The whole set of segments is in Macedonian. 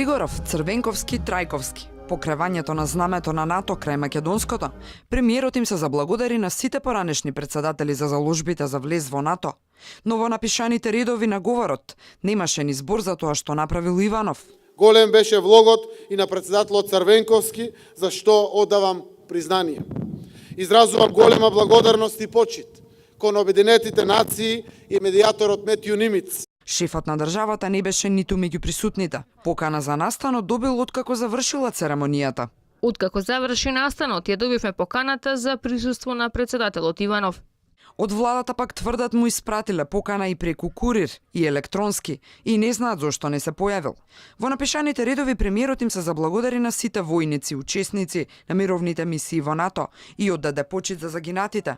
Глигоров, Црвенковски, Трајковски. Покревањето на знамето на НАТО крај македонското, премиерот им се заблагодари на сите поранешни председатели за заложбите за влез во НАТО. Но во напишаните редови на говорот немаше ни збор за тоа што направил Иванов. Голем беше влогот и на председателот Црвенковски, за што одавам признание. Изразувам голема благодарност и почит кон Обединетите нации и медијаторот Метју Нимиц. Шефот на државата не беше ниту меѓу присутните. Покана за настанот добил откако завршила церемонијата. Откако заврши настанот, ја добивме поканата за присуство на председателот Иванов. Од владата пак тврдат му испратиле покана и преку курир и електронски и не знаат зошто не се појавил. Во напишаните редови премиерот им се заблагодари на сите војници, учесници на мировните мисии во НАТО и оддаде почит за загинатите.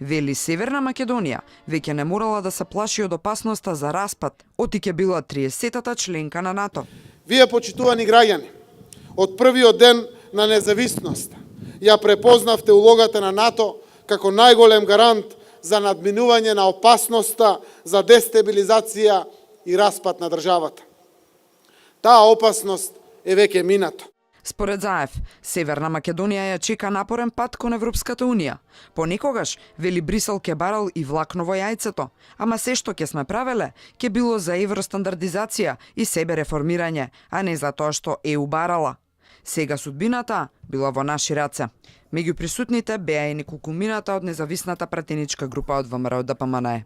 Вели Северна Македонија веќе не морала да се плаши од опасноста за распад, оти ќе била 30-та членка на НАТО. Вие, почитувани граѓани, од првиот ден на независност ја препознавте улогата на НАТО како најголем гарант за надминување на опасноста за дестабилизација и распад на државата. Таа опасност е веќе минато. Според Заев, Северна Македонија ја чека напорен пат кон Европската Унија. Понекогаш, вели Брисел ке барал и влакно во јајцето, ама се што ке сме правеле, ке било за евростандардизација и себе реформирање, а не за тоа што ЕУ барала. Сега судбината била во наши раце. Меѓу присутните беа и неколку мината од независната пратеничка група од ВМРО ДПМНЕ.